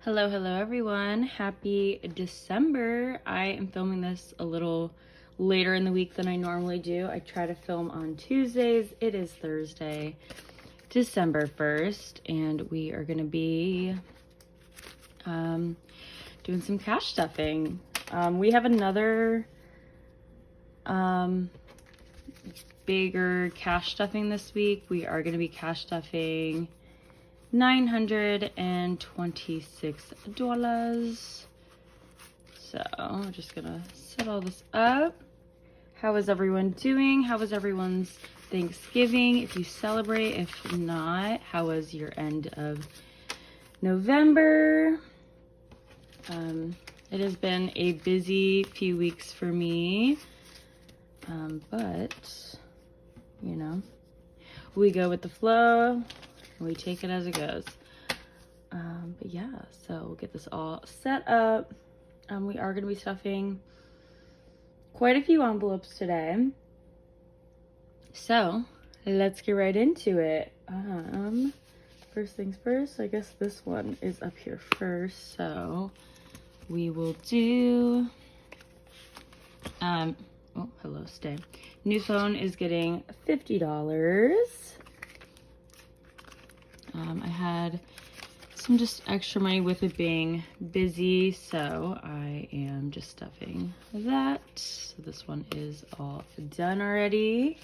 Hello everyone. Happy December. I am filming this a little later in the week than I normally do. I try to film on Tuesdays. It is Thursday, December 1st, and we are gonna be doing some cash stuffing. We have another bigger cash stuffing this week. We are gonna be cash stuffing $926. So I'm just gonna set all this up. How is everyone doing? How was everyone's Thanksgiving? If you celebrate, if not, how was your end of November? It has been a busy few weeks for me, but you know, we go with the flow. We take it as it goes. But yeah, so we'll get this all set up. We are going to be stuffing quite a few envelopes today. So let's get right into it. First things first, I guess this one is up here first. So we will do, oh, hello, stay. New phone is getting $50. I had some just extra money with it being busy, so I am just stuffing that. So this one is all done already.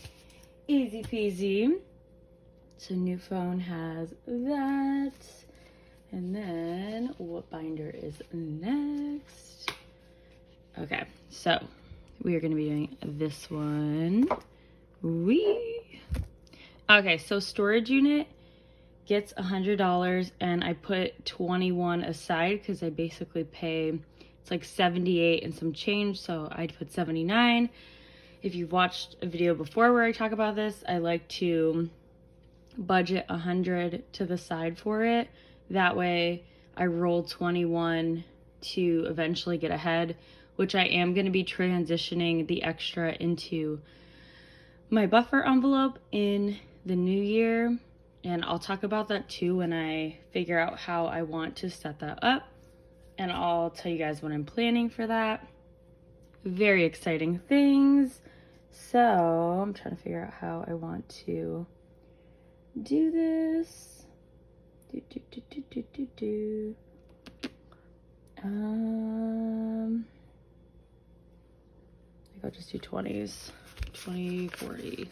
Easy peasy. So new phone has that. And then what binder is next? Okay, so we are gonna be doing this one. Okay, so storage unit gets $100 and I put 21 aside because I basically pay, it's like 78 and some change, so I'd put 79. If you've watched a video before where I talk about this, I like to budget 100 to the side for it. That way I roll 21 to eventually get ahead, which I am going to be transitioning the extra into my buffer envelope in the new year. And I'll talk about that too when I figure out how I want to set that up. And I'll tell you guys what I'm planning for that. Very exciting things. So I'm trying to figure out how I want to do this. I think I'll just do 20s. 20, 40.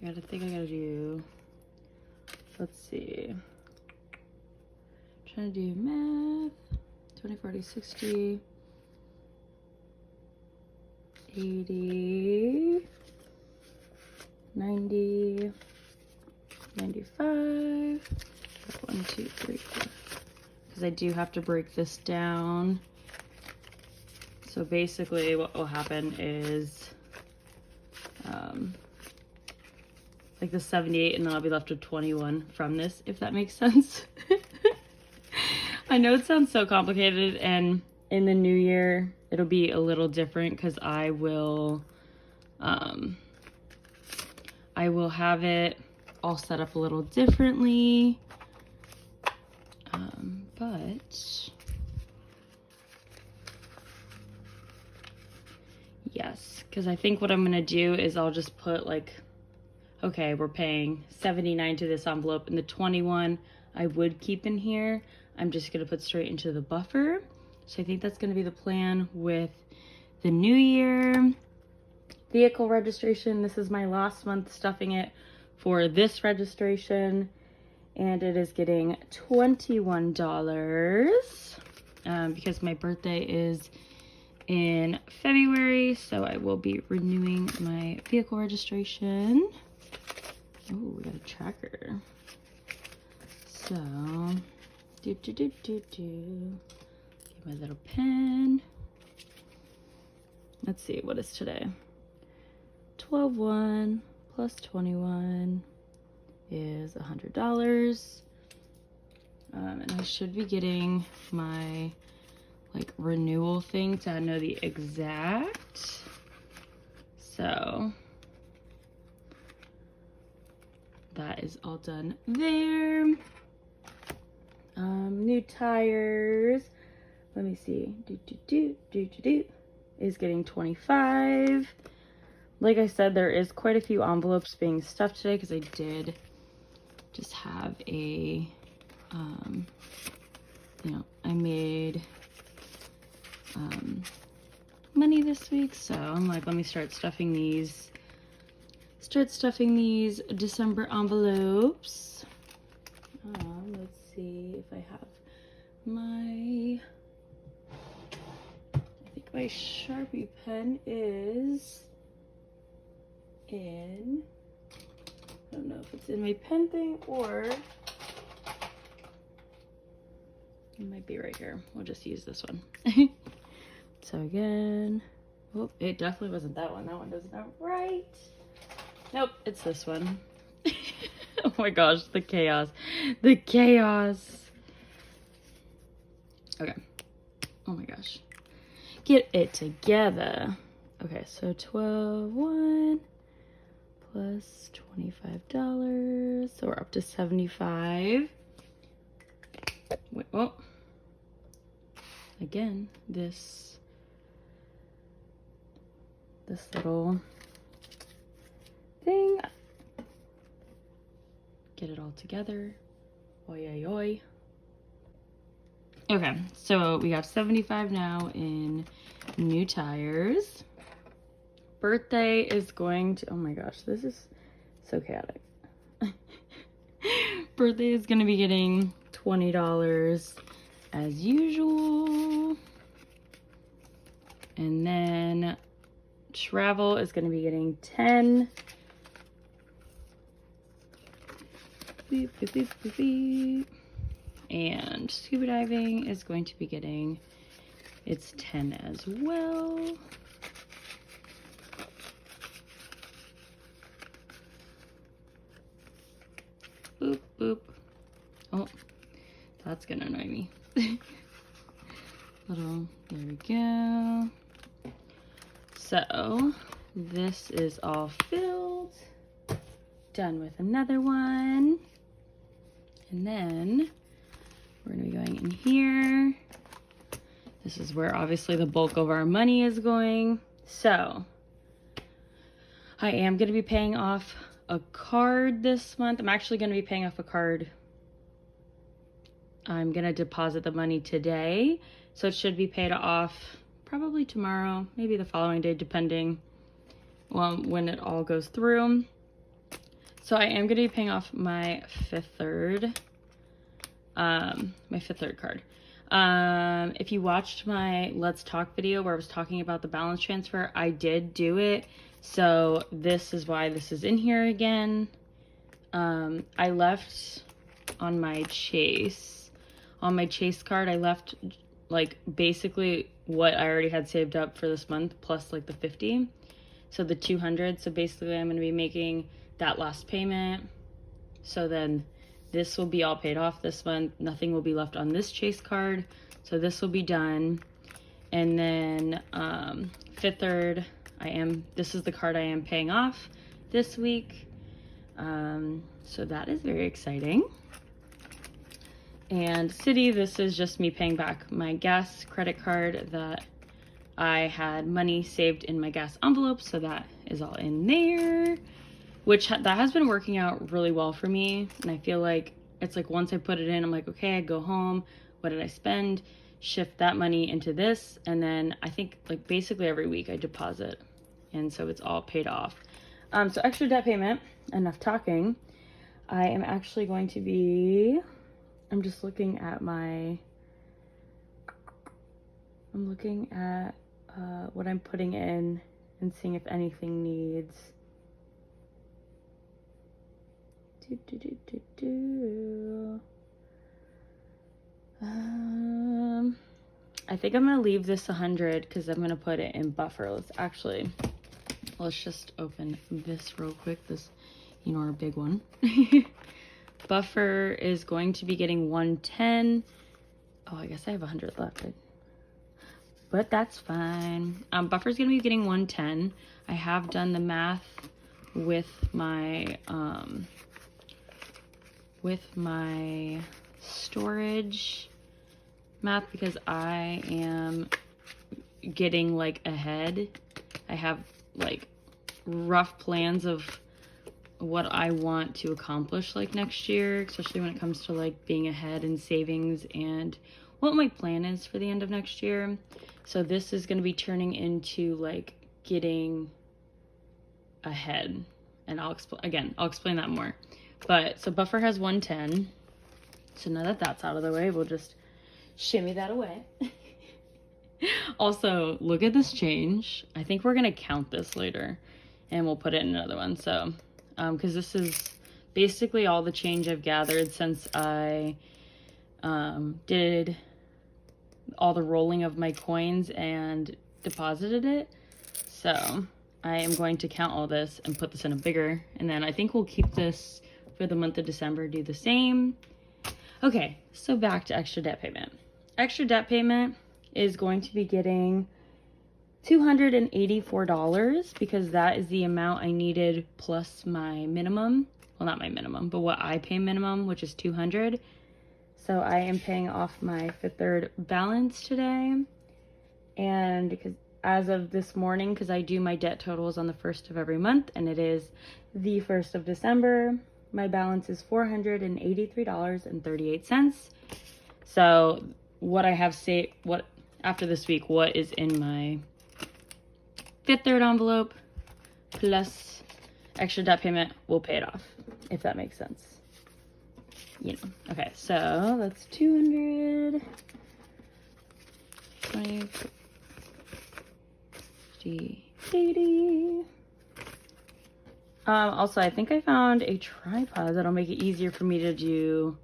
I gotta do, let's see, trying to do math, 20, 40, 60, 80, 90, 95, 1, 2, 3, 4, because I do have to break this down. So basically what will happen is, like the 78, and then I'll be left with 21 from this, if that makes sense. I know it sounds so complicated, and in the new year it'll be a little different because I will have it all set up a little differently, but yes, because I think what I'm gonna do is I'll just put like, okay, we're paying 79 to this envelope, and the 21 I would keep in here. I'm just gonna put straight into the buffer. So I think that's gonna be the plan with the new year. Vehicle registration, this is my last month stuffing it for this registration, and it is getting $21 because my birthday is in February, so I will be renewing my vehicle registration. Oh, we got a tracker. So, get my little pen. Let's see, what is today? 12/1 plus 21 is $100. And I should be getting my like renewal thing to know the exact. So that is all done there. new tires. Let me see. Is getting 25. Like I said, there is quite a few envelopes being stuffed today because I did just have a, you know, I made money this week, so I'm like, let me start stuffing these December envelopes. Let's see if I have my, I think my Sharpie pen is in, I don't know if it's in my pen thing or it might be right here. We'll just use this one. So again, oh, it definitely wasn't that one. That one doesn't have right. Nope, it's this one. Oh my gosh, the chaos. The chaos. Okay. Oh my gosh. Get it together. Okay, so 12.1 plus $25. So we're up to 75. Wait, oh. Again, this little thing. Get it all together. Oi, oi, oi. Okay, so we have 75 now in new tires. Birthday is going to, oh my gosh, this is so chaotic. Birthday is going to be getting $20 as usual. And then travel is going to be getting 10. Beep, beep, beep, beep, beep. And scuba diving is going to be getting its 10 as well. Boop, boop. Oh, that's gonna annoy me. There we go. So this is all filled. Done with another one. And then we're gonna be going in here. This is where obviously the bulk of our money is going. So I am gonna be paying off a card this month. I'm actually gonna be paying off a card. I'm gonna deposit the money today. So it should be paid off probably tomorrow, maybe the following day, depending on when it all goes through. So I am gonna be paying off my Fifth Third card. If you watched my Let's Talk video where I was talking about the balance transfer, I did do it. So this is why this is in here again. I left on my Chase card, I left like basically what I already had saved up for this month plus like the 50. So the 200. So basically I'm going to be making that last payment. So then this will be all paid off this month. Nothing will be left on this Chase card. So this will be done. And then Fifth Third, this is the card I am paying off this week. So that is very exciting. And City, this is just me paying back my gas credit card that I had money saved in my gas envelope. So that is all in there, which that has been working out really well for me. And I feel like it's like once I put it in, I'm like, okay, I go home. What did I spend? Shift that money into this. And then I think like basically every week I deposit. And so it's all paid off. So extra debt payment, enough talking. I am actually going to be, I'm just looking at what I'm putting in and seeing if anything needs. I think I'm gonna leave this 100 because I'm gonna put it in buffer. Let's just open this real quick. This, our big one. Buffer is going to be getting 110. Oh, I guess I have 100 left. But that's fine. Buffer's gonna be getting 110. I have done the math with my storage. math because I am getting like ahead. I have like rough plans of what I want to accomplish like next year, especially when it comes to like being ahead in savings and what my plan is for the end of next year. So this is going to be turning into like getting ahead, and I'll explain that more. But so buffer has 110. So now that that's out of the way, we'll just shimmy that away. Also, look at this change. I think we're gonna count this later and we'll put it in another one. So, because this is basically all the change I've gathered since I did all the rolling of my coins and deposited it. So I am going to count all this and put this in a bigger, and then I think we'll keep this for the month of December, do the same. Okay, so back to extra debt payment. Extra debt payment is going to be getting $284 because that is the amount I needed plus my minimum. Well, not my minimum, but what I pay minimum, which is $200. So I am paying off my Fifth Third balance today. And because as of this morning, because I do my debt totals on the 1st of every month, and it is the 1st of December, my balance is $483.38. So what I have saved, after this week, what is in my Fifth Third envelope plus extra debt payment will pay it off, if that makes sense. You know. Okay, so that's 200, 20, 50, 80. Also, I think I found a tripod that'll make it easier for me to do,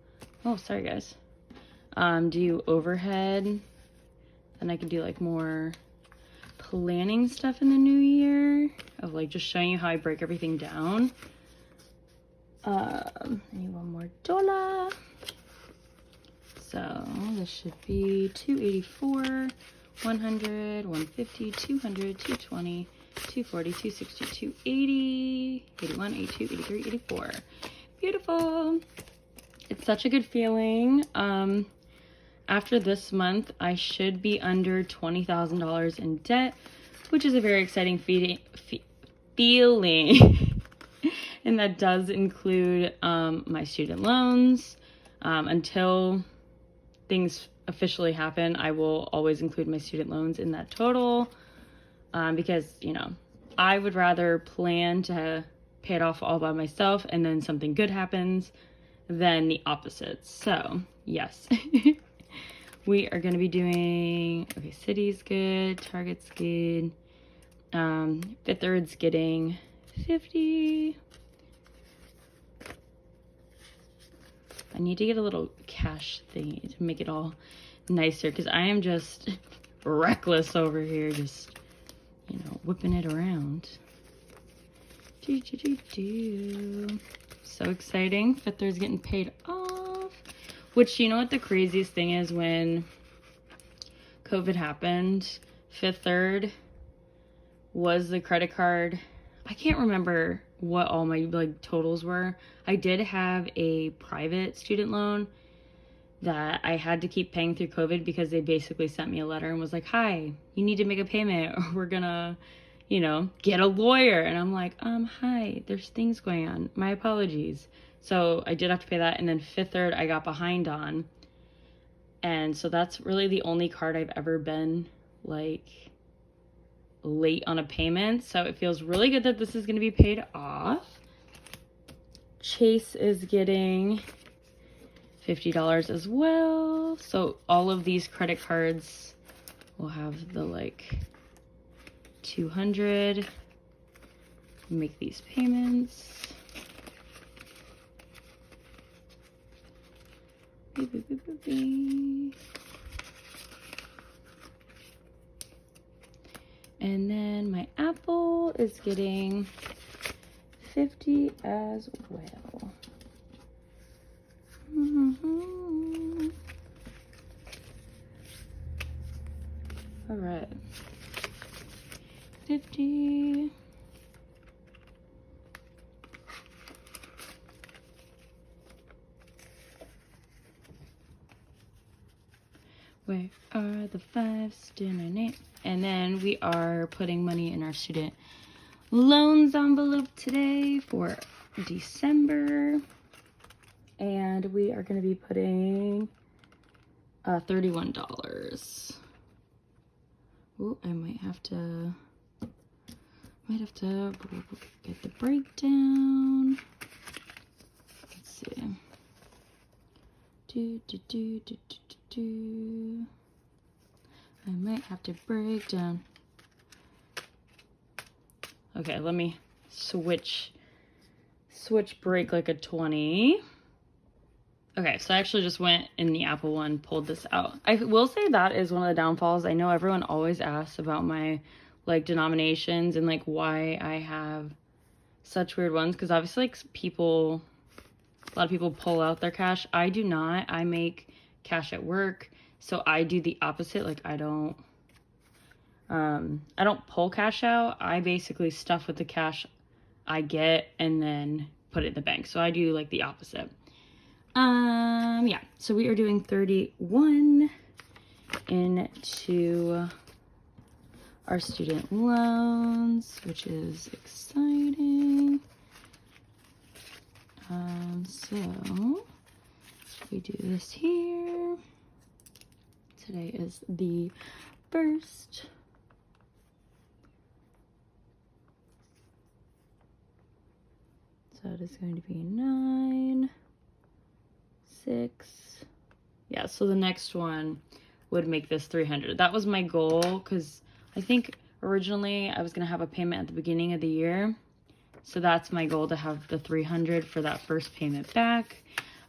oh, sorry guys, do overhead. Then I can do like more planning stuff in the new year of like just showing you how I break everything down. I need one more dollar. So this should be 284, 100, 150, 200, 220, 240, 260, 280, 81, 82, 83, 84. Beautiful. It's such a good feeling. After this month, I should be under $20,000 in debt, which is a very exciting feeling. And that does include my student loans. Until things officially happen, I will always include my student loans in that total. Because, you know, I would rather plan to pay it off all by myself and then something good happens than the opposite. So, yes. We are going to be doing, okay, City's good, Target's good. Fifth Third's getting 50. I need to get a little cash thingy to make it all nicer because I am just reckless over here, just, you know, whipping it around. So exciting. Fifth Third's getting paid off. Which, you know what the craziest thing is? When COVID happened, Fifth Third was the credit card. I can't remember what all my like totals were. I did have a private student loan that I had to keep paying through COVID because they basically sent me a letter and was like, hi, you need to make a payment or we're gonna, you know, get a lawyer. And I'm like, hi, there's things going on. My apologies. So I did have to pay that. And then Fifth Third I got behind on. And so that's really the only card I've ever been like late on a payment. So it feels really good that this is going to be paid off. Chase is getting $50 as well. So all of these credit cards will have the like 200. Make these payments. Beep, beep, beep, beep, beep. And then my Apple is getting 50 as well. All right. 50. Where are the fives? And then we are putting money in our student loans envelope today for December. And we are going to be putting $31. Oh, I might have to get the breakdown. Let's see. I might have to break down. Okay, let me switch break like a 20. Okay, so I actually just went in the Apple one, pulled this out. I will say that is one of the downfalls. I know everyone always asks about my like denominations and like why I have such weird ones, because obviously like a lot of people pull out their cash. I do not. I make cash at work, so I do the opposite. Like I don't pull cash out. I basically stuff with the cash I get and then put it in the bank. So I do like the opposite. Yeah, so we are doing 31 into our student loans, which is exciting. So we do this here. Today is the 1st. So it is going to be 9, 6. Yeah, so the next one would make this 300. That was my goal, because I think originally I was going to have a payment at the beginning of the year. So that's my goal, to have the 300 for that first payment back.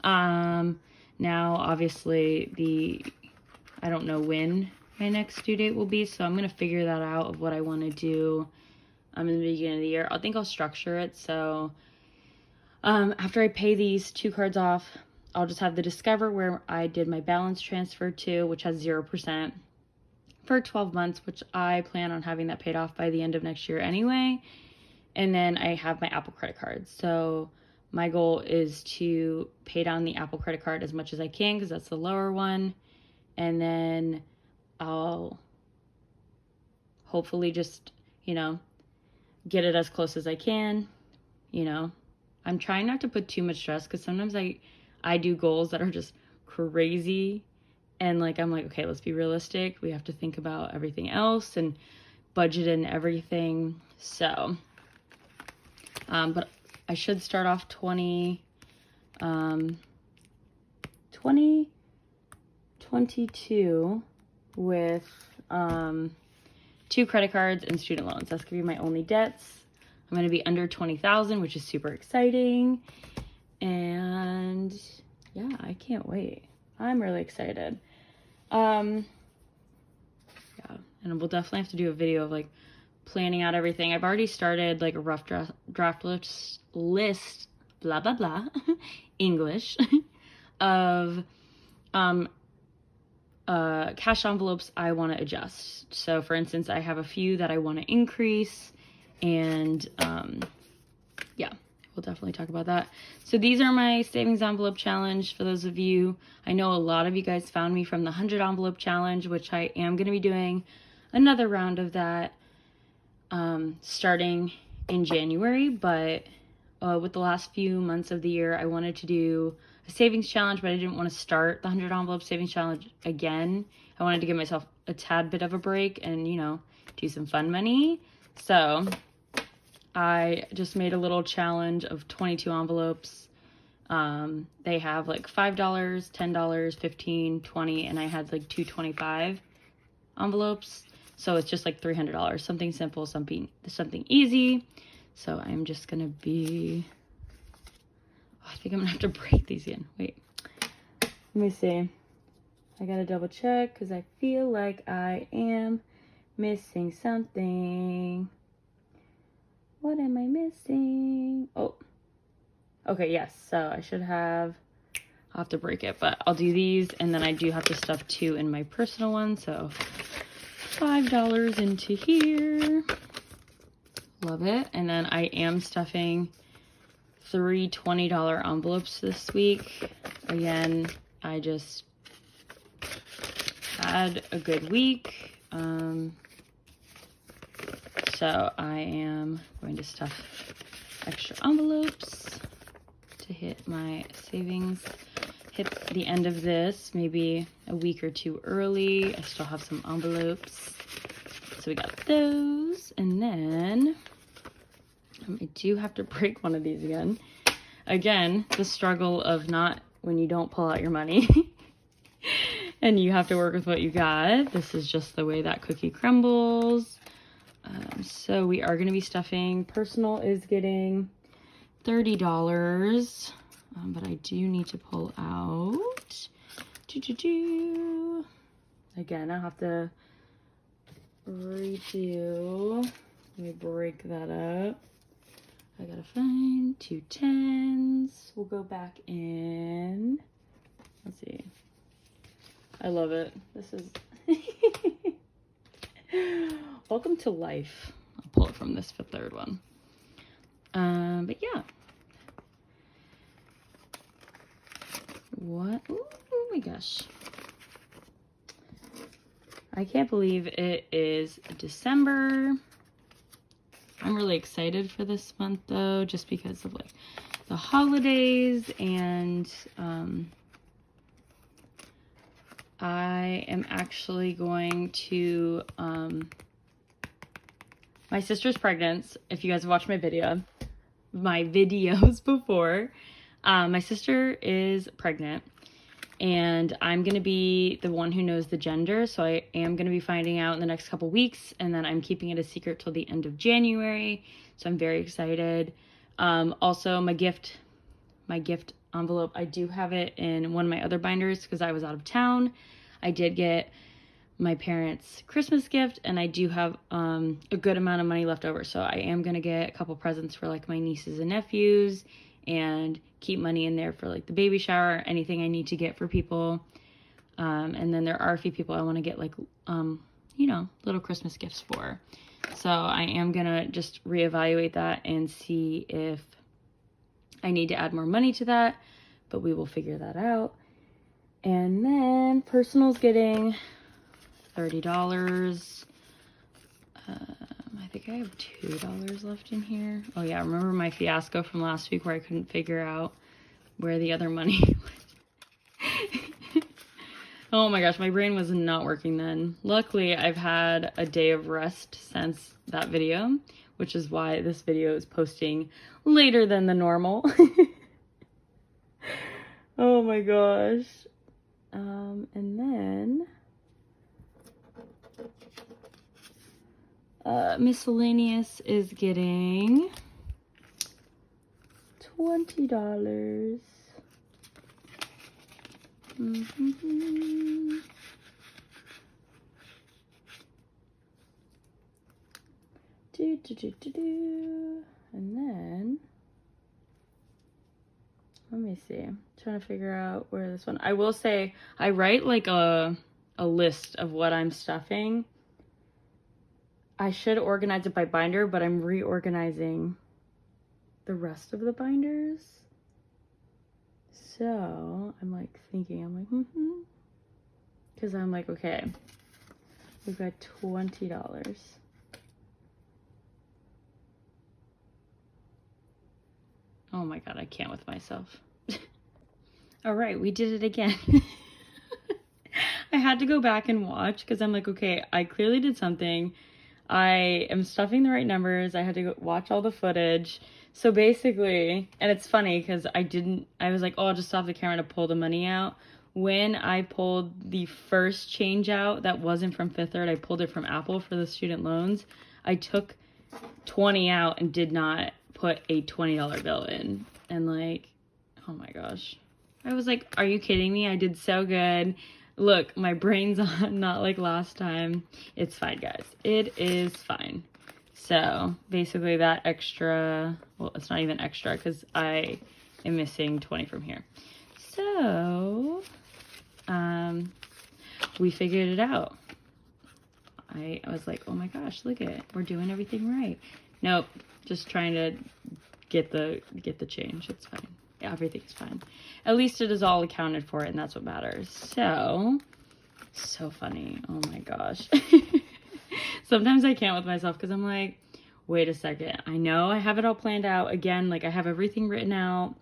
Now, obviously, I don't know when my next due date will be, so I'm going to figure that out of what I want to do in the beginning of the year. I think I'll structure it so after I pay these 2 cards off, I'll just have the Discover where I did my balance transfer to, which has 0% for 12 months, which I plan on having that paid off by the end of next year anyway. And then I have my Apple credit card. So my goal is to pay down the Apple credit card as much as I can, because that's the lower one. And then I'll hopefully just, get it as close as I can. I'm trying not to put too much stress, because sometimes I do goals that are just crazy. And I'm like, okay, let's be realistic. We have to think about everything else and budget and everything. So, but I should start off 2022 with 2 credit cards and student loans. That's gonna be my only debts. I'm gonna be under 20,000, which is super exciting. And yeah, I can't wait. I'm really excited. Yeah, and we'll definitely have to do a video of planning out everything. I've already started a rough draft list, blah, blah, blah, English, of cash envelopes I want to adjust. So for instance, I have a few that I want to increase, and yeah, we'll definitely talk about that. So these are my savings envelope challenge. For those of you, I know a lot of you guys found me from the 100 envelope challenge, which I am going to be doing another round of that starting in January. But with the last few months of the year, I wanted to do a savings challenge, but I didn't want to start the 100 envelope savings challenge again. I wanted to give myself a tad bit of a break and, do some fun money. So I just made a little challenge of 22 envelopes. They have $5, $10, $15, $20, and I had $225 envelopes. So it's just $300, something simple, something easy. So I'm just gonna be, I think I'm gonna have to break these in. Wait, let me see. I gotta double check because I feel like I am missing something. What am I missing? Oh, okay, yes. So I should have, I'll have to break it, but I'll do these, and then I do have to stuff 2 in my personal one. So $5 into here. Love it. And then I am stuffing 3 $20 envelopes this week. Again, I just had a good week. So I am going to stuff extra envelopes to hit my savings. Hit the end of this maybe a week or two early. I still have some envelopes. So we got those. And then I do have to break one of these again. Again, the struggle of not when you don't pull out your money and you have to work with what you got. This is just the way that cookie crumbles. So we are going to be stuffing. Personal is getting $30, but I do need to pull out. Again, I have to redo. Let me break that up. I gotta find 2 10s. We'll go back in. Let's see. I love it. This is welcome to life. I'll pull it from this for third one. But yeah. What? Oh my gosh. I can't believe it is December. I'm really excited for this month though, just because of like the holidays, and I am actually going to, my sister's pregnant. If you guys have watched my videos before, my sister is pregnant, and I'm going to be the one who knows the gender. So I am going to be finding out in the next couple weeks, and then I'm keeping it a secret till the end of January. So I'm very excited. Also my gift envelope, I do have it in one of my other binders because I was out of town. I did get my parents' Christmas gift, and I do have a good amount of money left over. So I am going to get a couple presents for like my nieces and nephews, and keep money in there for like the baby shower, anything I need to get for people. And then there are a few people I want to get like, you know, little Christmas gifts for. So I am going to just reevaluate that and see if I need to add more money to that, but we will figure that out. And then personal's getting $30. I think I have $2 left in here. Oh yeah, remember my fiasco from last week where I couldn't figure out where the other money was? Oh my gosh, my brain was not working then. Luckily, I've had a day of rest since that video, which is why this video is posting later than the normal. Oh my gosh. And then miscellaneous is getting $20. And then let me see. I'm trying to figure out where this one. I will say I write like a list of what I'm stuffing. I should organize it by binder, but I'm reorganizing the rest of the binders. So I'm like thinking, I'm like, because I'm like, okay, we've got $20. Oh my God, I can't with myself. All right, we did it again. I had to go back and watch because I'm like, okay, I clearly did something. I am stuffing the right numbers. I had to go watch all the footage. So basically, and it's funny because I was like, oh, I'll just stop the camera to pull the money out. When I pulled the first change out that wasn't from Fifth Third, I pulled it from Apple for the student loans. I took 20 out and did not put a $20 bill in. And like, oh my gosh. I was like, are you kidding me? I did so good. Look, my brain's on, not like last time. It's fine, guys. It is fine. So basically that extra, well, it's not even extra because I am missing 20 from here. So we figured it out. I was like, oh my gosh, look at it. We're doing everything right. Nope, just trying to get the change. It's fine. Everything's fine. At least it is all accounted for, and that's what matters. So So funny. Oh my gosh. Sometimes I can't with myself because I'm like, wait a second. I know I have it all planned out. Again, like I have everything written out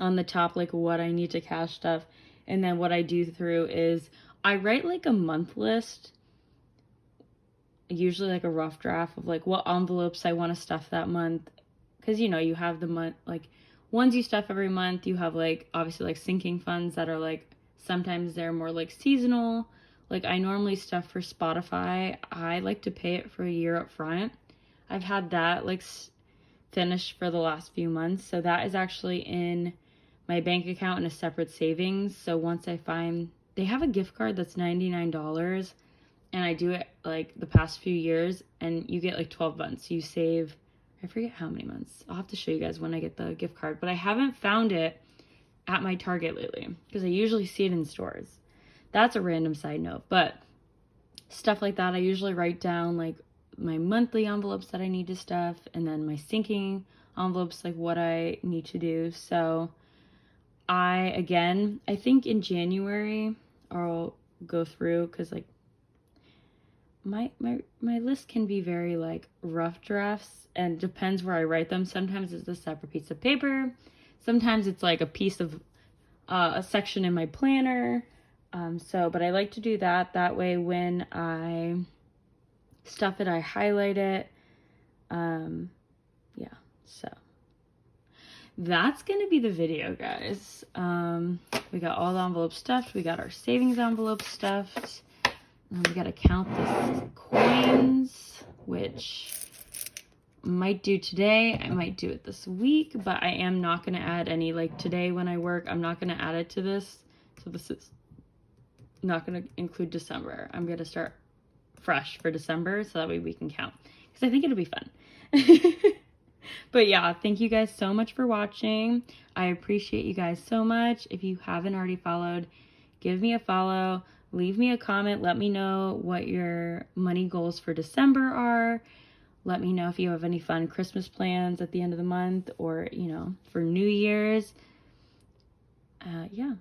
on the top, like what I need to cash stuff. And then what I do through is I write like a month list, usually like a rough draft of like what envelopes I want to stuff that month. Because, you know, you have the month, like ones you stuff every month. You have like obviously like sinking funds that are like, sometimes they're more like seasonal. Like I normally stuff for Spotify. I like to pay it for a year up front. I've had that like finished for the last few months. So that is actually in my bank account in a separate savings. So once I find, they have a gift card that's $99 and I do it like the past few years and you get like 12 months. You save, I forget how many months. I'll have to show you guys when I get the gift card, but I haven't found it at my Target lately because I usually see it in stores. That's a random side note, but stuff like that, I usually write down like my monthly envelopes that I need to stuff and then my sinking envelopes, like what I need to do. So I think in January I'll go through because like my list can be very like rough drafts and depends where I write them. Sometimes it's a separate piece of paper. Sometimes it's like a piece of a section in my planner. But I like to do that. That way when I stuff it, I highlight it. Yeah, so that's gonna be the video, guys. We got all the envelopes stuffed. We got our savings envelope stuffed. And we gotta count the coins, which I might do today. I might do it this week, but I am not gonna add any, like today when I work, I'm not gonna add it to this. So this is not gonna include December. I'm gonna start fresh for December so that way we can count because I think it'll be fun. But yeah, thank you guys so much for watching. I appreciate you guys so much. If you haven't already followed, give me a follow, leave me a comment, let me know what your money goals for December are. Let me know if you have any fun Christmas plans at the end of the month or, you know, for New Year's. Yeah,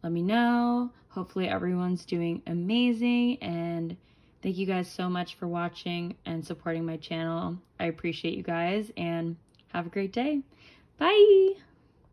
let me know. Hopefully everyone's doing amazing, and thank you guys so much for watching and supporting my channel. I appreciate you guys, and have a great day. Bye!